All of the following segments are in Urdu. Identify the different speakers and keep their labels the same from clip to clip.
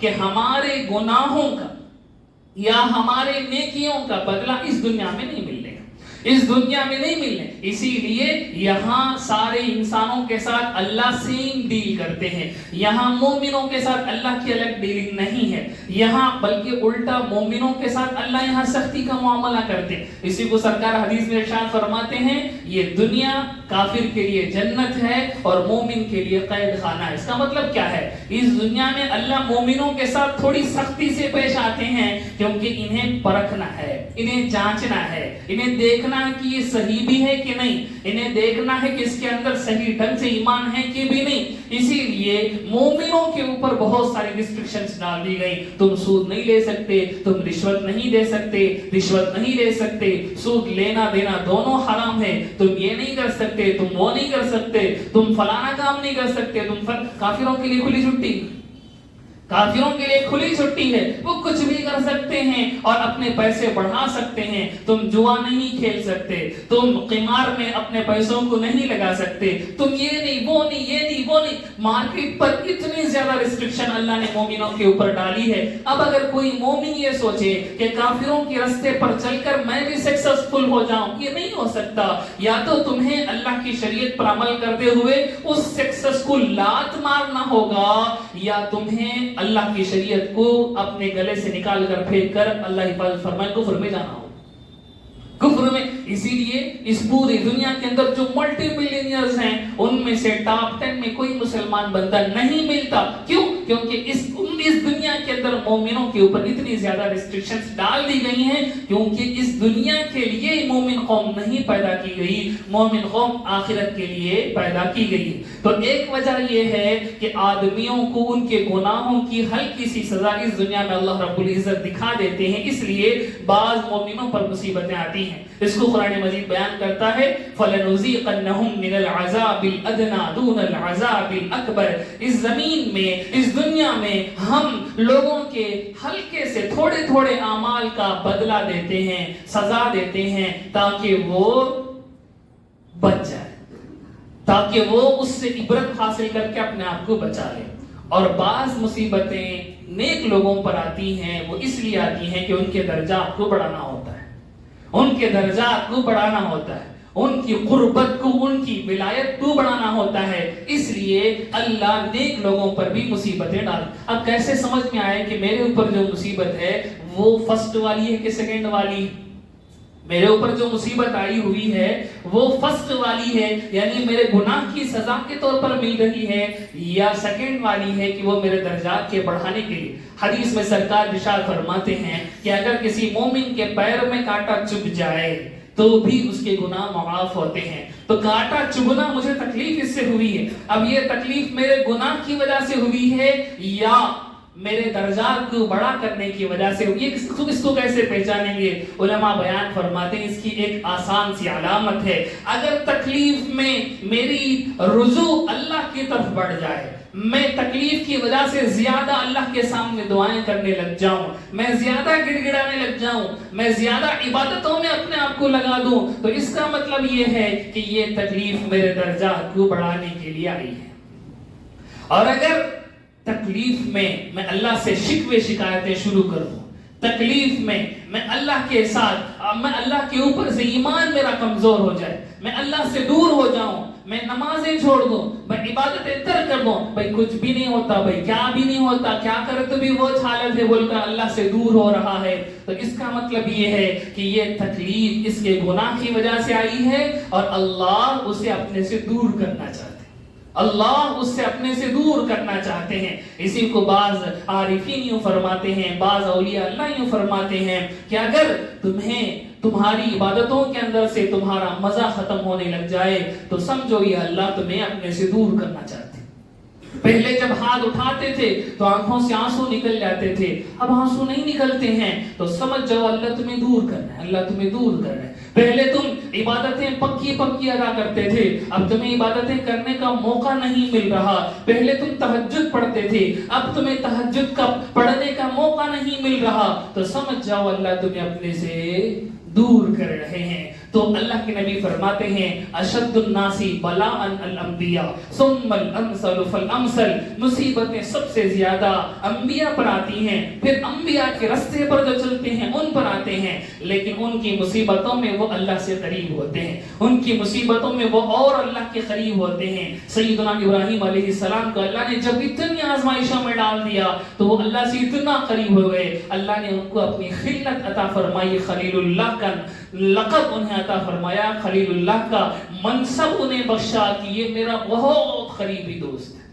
Speaker 1: کہ ہمارے گناہوں کا یا ہمارے نیکیوں کا بدلہ اس دنیا میں نہیں ملے گا، اس دنیا میں نہیں ملنے. اسی لیے یہاں سارے انسانوں کے ساتھ اللہ سیم ڈیل کرتے ہیں. یہاں مومنوں کے ساتھ اللہ کی الگ ڈیلنگ نہیں ہے یہاں، بلکہ الٹا مومنوں کے ساتھ اللہ یہاں سختی کا معاملہ کرتے ہیں. اسی کو سرکار حدیث میں ارشاد فرماتے ہیں یہ دنیا کافر کے لیے جنت ہے اور مومن کے لیے قید خانہ ہے. اس کا مطلب کیا ہے؟ اس دنیا میں اللہ مومنوں کے ساتھ تھوڑی سختی سے پیش آتے ہیں کیونکہ انہیں پرکھنا ہے، انہیں جانچنا ہے، انہیں دیکھنا ہے کہ یہ صحیح بھی ہے کہ نہیں، انہیں دیکھنا ہے کہ اس کے اندر صحیح ڈھنگ سے ایمان ہے کہ بھی نہیں. اسی لیے مومنوں کے اوپر بہت ساری ریسٹرکشنز ڈال دی گئی. تم سود نہیں لے سکتے، تم رشوت نہیں دے سکتے، رشوت نہیں لے سکتے، سود لینا دینا دونوں حرام ہے، تم یہ نہیں کر سکتے، تم وہ نہیں کر سکتے، تم فلانا کام نہیں کر سکتے. کافروں کے لیے کھلی چھٹی، کافروں کے لیے کھلی چھٹی ہے، وہ کچھ بھی کر سکتے ہیں اور اپنے پیسے بڑھا سکتے ہیں. تم جوا نہیں کھیل سکتے، تم قمار میں اپنے پیسوں کو نہیں لگا سکتے، تم یہ نہیں وہ نہیں یہ نہیں وہ نہیں. مارکیٹ پر اتنی زیادہ ریسٹرکشن اللہ نے مومنوں کے اوپر ڈالی ہے. اب اگر کوئی مومن یہ سوچے کہ کافروں کے راستے پر چل کر میں بھی سکسسفل ہو جاؤں، یہ نہیں ہو سکتا. یا تو تمہیں اللہ کی شریعت پر عمل کرتے ہوئے اس سکسس کو لات مارنا ہوگا، یا تمہیں اللہ کی شریعت کو اپنے گلے سے نکال کر پھینک کر اللہ حفاظت فرمائے کفر میں جانا ہو، کفر میں. اسی لیے اس پوری دنیا کے اندر جو ملٹی بلینئرز ہیں ان میں سے ٹاپ 10 میں کوئی مسلمان بندہ نہیں ملتا. کیوں؟ کیونکہ اس دنیا کے اندر مومنوں کے اوپر اتنی زیادہ ریسٹرکشنز ڈال دی گئی ہیں، کیونکہ اس دنیا کے لیے مومن قوم نہیں پیدا کی گئی، مومن قوم آخرت کے لیے پیدا کی گئی. تو ایک وجہ یہ ہے کہ آدمیوں کو ان کے گناہوں کی ہلکی سی سزا اس دنیا میں اللہ رب العزت دکھا دیتے ہیں، اس لیے بعض مومنوں پر مصیبتیں آتی ہیں. اس کو قرآن مجید بیان کرتا ہے فَلَنُذِيقَنَّهُم مِّنَ الْعَذَابِ الْأَدْنَىٰ دُونَ الْعَذَابِ الْأَكْبَرِ. اس زمین میں، اس دنیا میں ہم لوگوں کے ہلکے سے تھوڑے تھوڑے اعمال کا بدلہ دیتے ہیں، سزا دیتے ہیں، تاکہ وہ بچ جائے، تاکہ وہ اس سے عبرت حاصل کر کے اپنے آپ کو بچا لے. اور بعض مصیبتیں نیک لوگوں پر آتی ہیں، وہ اس لیے آتی ہیں کہ ان کے درجات کو بڑھانا ہوتا ہے، ان کے درجات کو بڑھانا ہوتا ہے، ان کی قربت کو، ان کی ولایت کو بڑھانا ہوتا ہے. اس لیے اللہ نیک لوگوں پر بھی مصیبتیں ڈال. اب کیسے سمجھ میں آئے کہ میرے اوپر جو مصیبت ہے وہ فرسٹ والی ہے کہ سیکنڈ والی؟ میرے اوپر جو مصیبت آئی ہوئی ہے وہ فرسٹ والی ہے، یعنی میرے گناہ کی سزا کے طور پر مل رہی ہے، یا سیکنڈ والی ہے کہ وہ میرے درجات کے بڑھانے کے لیے. حدیث میں سرکار ارشاد فرماتے ہیں کہ اگر کسی مومن کے پیر میں کانٹا چبھ جائے تو بھی اس کے گناہ معاف ہوتے ہیں. تو کانٹا چبھنا مجھے تکلیف اس سے ہوئی ہے، اب یہ تکلیف میرے گناہ کی وجہ سے ہوئی ہے یا میرے درجات کو بڑا کرنے کی وجہ سے ہوئی ہے؟ اس کو کیسے پہچانیں گے؟ علماء بیان فرماتے ہیں اس کی ایک آسان سی علامت ہے. اگر تکلیف میں میری رجوع اللہ کی طرف بڑھ جائے، میں تکلیف کی وجہ سے زیادہ اللہ کے سامنے دعائیں کرنے لگ جاؤں، میں زیادہ گڑ گڑانے لگ جاؤں، میں زیادہ عبادتوں میں اپنے آپ کو لگا دوں، تو اس کا مطلب یہ ہے کہ یہ تکلیف میرے درجات کو بڑھانے کے لیے آئی ہے. اور اگر تکلیف میں میں اللہ سے شکوے شکایتیں شروع کر دوں، تکلیف میں میں اللہ کے ساتھ، میں اللہ کے اوپر سے ایمان میرا کمزور ہو جائے، میں اللہ سے دور ہو جاؤں، میں نمازیں چھوڑ دوں، میں عبادتیں ترک کر دوں، بھائی کچھ بھی نہیں ہوتا، بھائی کیا بھی نہیں ہوتا، کیا کرے تو بھی وہ حالت ہے بول کر اللہ سے دور ہو رہا ہے، تو اس کا مطلب یہ ہے کہ یہ تکلیف اس کے گناہ کی وجہ سے آئی ہے اور اللہ اسے اپنے سے دور کرنا چاہتے ہیں، اللہ اس سے اپنے سے دور کرنا چاہتے ہیں. اسی کو بعض عارفین یوں فرماتے ہیں، بعض اولیاء اللہ یوں فرماتے ہیں کہ اگر تمہاری عبادتوں کے اندر سے تمہارا مزہ ختم ہونے لگ جائے تو سمجھو یہ اللہ تمہیں اپنے سے دور کرنا چاہتے ہیں. پہلے جب ہاتھ اٹھاتے تھے تو آنکھوں سے آنسو نکل جاتے تھے، اب آنسو نہیں نکلتے ہیں تو سمجھ جاؤ اللہ تمہیں دور کرنا ہے، اللہ تمہیں دور کرنا ہے. پہلے تم عبادتیں پکی پکی ادا کرتے تھے، اب تمہیں عبادتیں کرنے کا موقع نہیں مل رہا. پہلے تم تہجد پڑھتے تھے، اب تمہیں تہجد کا پڑھنے کا موقع نہیں مل رہا، تو سمجھ جاؤ اللہ تمہیں اپنے سے دور کر رہے ہیں. تو اللہ کے نبی فرماتے ہیں اشد الناس بلاء الانبیاء ثم الامثل فالامثل، مصیبتیں سب سے زیادہ انبیاء پر آتی ہیں، پھر انبیاء کے راستے پر جو چلتے ہیں ان پر آتے ہیں، لیکن ان کی مصیبتوں میں وہ اللہ سے قریب ہوتے ہیں، ان کی مصیبتوں میں وہ اور اللہ کے قریب ہوتے ہیں۔ سیدنا ابراہیم علیہ السلام کو اللہ نے جب اتنی آزمائشوں میں ڈال دیا تو وہ اللہ سے اتنا قریب ہو گئے، اللہ نے ان کو اپنی خلت عطا فرمائی، خلیل اللہ کا لقب انہیں عطا فرمایا، خلیل اللہ کا منصب انہیں بخشا کہ یہ میرا بہت قریبی دوست ہے،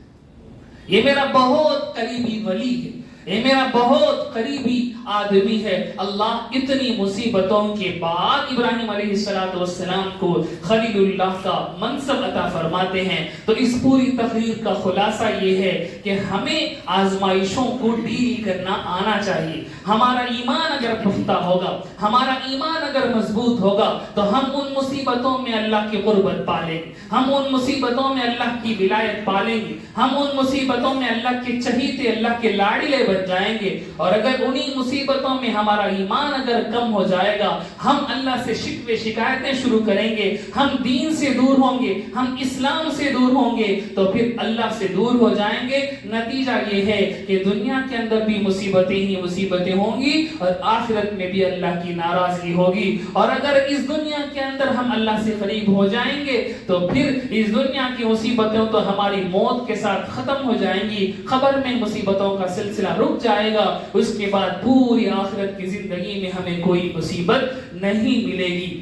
Speaker 1: یہ میرا بہت قریبی ولی ہے، یہ میرا بہت قریبی آدمی ہے۔ اللہ اتنی مصیبتوں کے بعد ابراہیم علیہ السلام کو خلیل اللہ کا منصب عطا فرماتے ہیں۔ تو اس پوری تقریر کا خلاصہ یہ ہے کہ ہمیں آزمائشوں کو ڈیل کرنا آنا چاہیے۔ ہمارا ایمان اگر پختہ ہوگا، ہمارا ایمان اگر مضبوط ہوگا تو ہم ان مصیبتوں میں اللہ کی قربت پالیں گے، ہم ان مصیبتوں میں اللہ کی ولایت پالیں گے، ہم ان مصیبتوں میں اللہ کے چہیتے، اللہ کے لاڈلے بن جائیں گے۔ اور اگر انہی مصیبتوں میں ہمارا ایمان اگر کم ہو جائے گا، ہم اللہ سے شکوے شکایتیں شروع کریں گے، ہم دین سے دور ہوں گے، ہم اسلام سے دور ہوں گے، تو پھر اللہ سے دور ہو جائیں گے۔ نتیجہ یہ ہے کہ دنیا کے اندر بھی مصیبتیں ہی مصیبتیں ہوں گی اور آخرت میں بھی اللہ کی ناراضگی ہوگی۔ اور اگر اس دنیا کے اندر ہم اللہ سے قریب ہو جائیں گے تو پھر اس دنیا کی مصیبتیں تو ہماری موت کے ساتھ ختم ہو جائیں گی، قبر میں مصیبتوں کا سلسلہ رک جائے گا، اس کے بعد پوری آخرت کی زندگی میں ہمیں کوئی مصیبت نہیں ملے گی۔